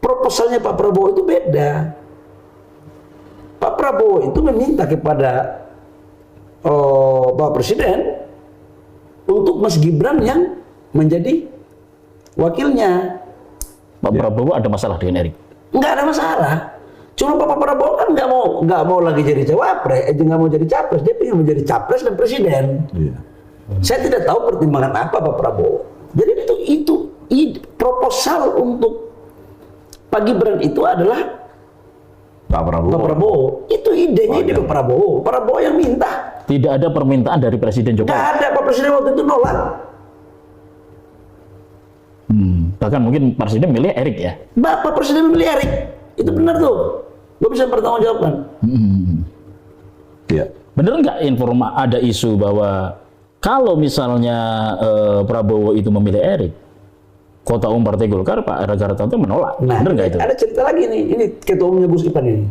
proposalnya Pak Prabowo itu beda. Pak Prabowo itu meminta kepada Bapak Presiden untuk Mas Gibran yang menjadi wakilnya. Pak Prabowo ada masalah dengan Erik? Nggak ada masalah. Cuma Pak Prabowo kan nggak mau lagi jadi cawapres, nggak mau jadi capres. Dia ingin menjadi capres dan presiden. Iya. Saya tidak tahu pertimbangan apa Pak Prabowo. Jadi itu proposal untuk Pak Gibran itu adalah Pak Prabowo. Pak Prabowo. Itu idenya ide Pak Prabowo. Pak Prabowo yang minta. Tidak ada permintaan dari Presiden Jokowi? Nggak ada, Pak Presiden waktu itu nolak. Bahkan mungkin Presiden milih Erik ya? Bapak Presiden milih Erik. Itu benar tuh. Gue bisa bertanggungjawabkan. Iya. Bener nggak ada isu bahwa kalau misalnya Prabowo itu memilih Erik, Ketua Umum Partai Golkar Pak Erlangga Hartarto menolak? Nah, bener nggak itu? ada cerita lagi nih. Ini Ketua Umumnya Gus Ipan ini.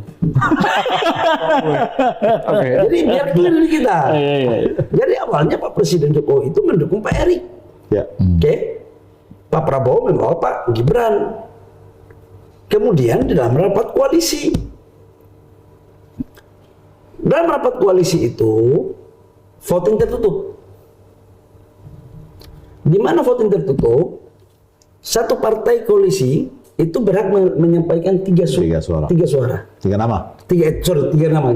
Oke. Jadi biar clear di kita. Iya. Jadi awalnya Pak Presiden Jokowi itu mendukung Pak Erik. Ya. Oke. Pak Prabowo menolak Pak Gibran. Kemudian di dalam rapat koalisi. Dalam rapat koalisi itu voting tertutup. Di mana voting tertutup, satu partai koalisi itu berhak menyampaikan tiga suara. Tiga nama. Tiga nama.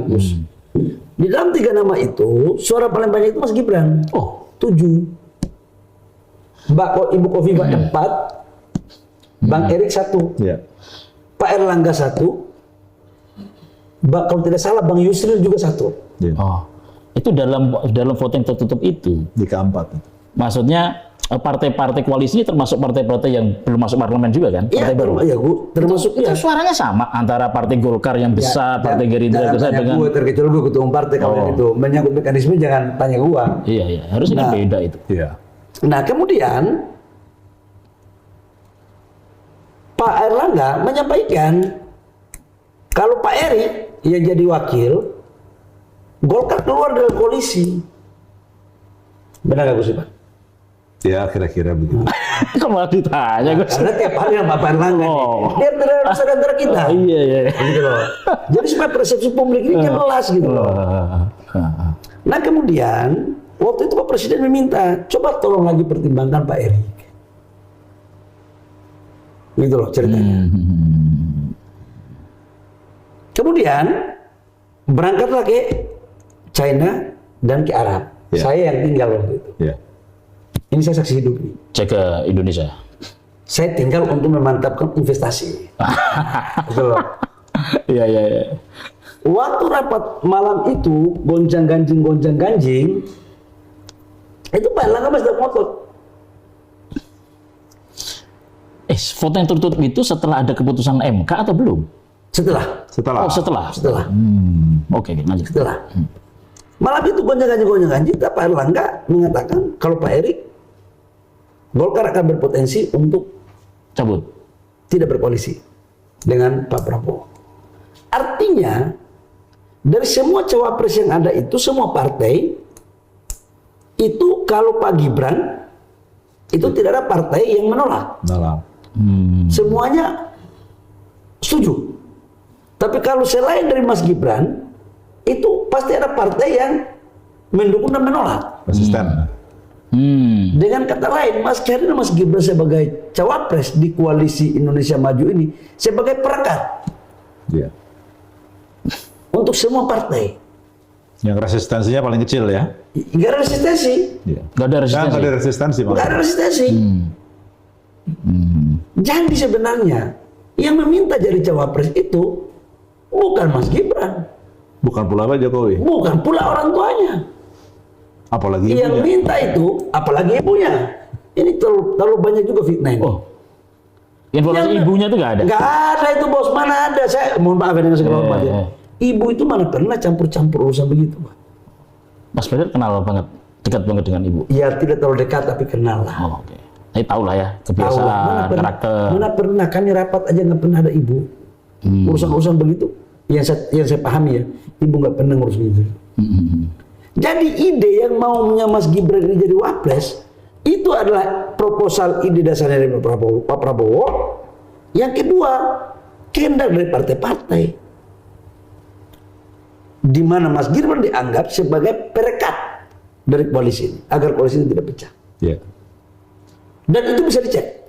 Di dalam tiga nama itu, suara paling banyak itu Mas Gibran. 7. Ibu Khofifah 4, Bang Erik 1, Iya. Pak Erlangga 1, kalau tidak salah Bang Yusril juga 1. Iya. Itu dalam voting tertutup itu. Di keempat. Maksudnya partai-partai koalisi ini termasuk partai-partai yang belum masuk parlemen juga kan? Iya, Partai baru. iya, termasuk Itu suaranya sama antara Partai Golkar yang besar, Partai Gerindra yang besar dengan. gue terkecuali gue ketua umum partai kalau itu menyangkut mekanisme jangan tanya gua. Iya, harusnya kan beda itu. Iya. Nah, kemudian Pak Erlangga menyampaikan kalau Pak Erik yang jadi wakil, Golkar keluar dari koalisi. Benar nggak Gus Ipan? Ya, kira-kira begitu. Kok malah ditanya Gus? Karena tiap hari sama Pak Erlangga dia terus ada antara kita. Iya. Gitu loh. Jadi supaya persepsi publik ini jelas gitu loh. Nah, kemudian waktu itu Pak Presiden meminta, coba tolong lagi pertimbangkan Pak Erik. Gitu loh ceritanya. Kemudian berangkatlah ke China dan ke Arab. Ya. Saya yang tinggal waktu itu. Iya. Ini saya saksi hidup nih. Cek ke Indonesia. Saya tinggal untuk memantapkan investasi. Gitu loh. Iya. Waktu rapat malam itu gonjang ganjing, itu Pak Erlangga masih ngotot. Voting tertutup itu setelah ada keputusan MK atau belum? Setelah. Oh, setelah. Oke, lanjut. Setelah. Malam itu gonjang ganjing, Pak Erlangga mengatakan kalau Pak Erik Golkar akan berpotensi untuk cabut, tidak berkoalisi dengan Pak Prabowo. Artinya dari semua cawapres yang ada itu semua partai itu kalau Pak Gibran itu tidak ada partai yang menolak. Semuanya setuju. Tapi kalau selain dari Mas Gibran itu pasti ada partai yang mendukung dan menolak. Resisten. Dengan kata lain, Mas Gibran sebagai cawapres di koalisi Indonesia Maju ini sebagai perekat untuk semua partai. Yang resistensinya paling kecil ya? Nggak ada resistensi. Nggak ada resistensi. Nggak ada resistensi. Nggak ada resistensi. Jadi sebenarnya yang meminta jadi cawapres itu bukan Mas Gibran. Bukan pula Pak Jokowi. Bukan pula orang tuanya. Apalagi yang ibunya. minta itu, apalagi ibunya. Ini terlalu banyak juga fitnah ini. Informasi ibunya itu nggak ada? Nggak ada itu bos, mana ada. Saya mohon maaf dengan segala hormat ya. Ibu itu mana pernah campur-campur urusan begitu, Pak. Mas Peter kenal banget, dekat banget dengan ibu? Ya tidak terlalu dekat tapi kenal lah. Oke. Tapi tahu lah ya kebiasaan, karakter. Mana pernah kami rapat aja nggak pernah ada ibu. Urusan-urusan begitu yang saya pahami ya, ibu nggak pernah ngurus gitu. Jadi ide yang maunya Mas Gibran ini jadi wapres itu adalah proposal ide dasarnya dari Pak Prabowo Yang kedua, kehendak dari partai-partai. Di mana Mas Gibran dianggap sebagai perekat dari koalisi ini, agar koalisi ini tidak pecah. Ya. Dan itu bisa dicek.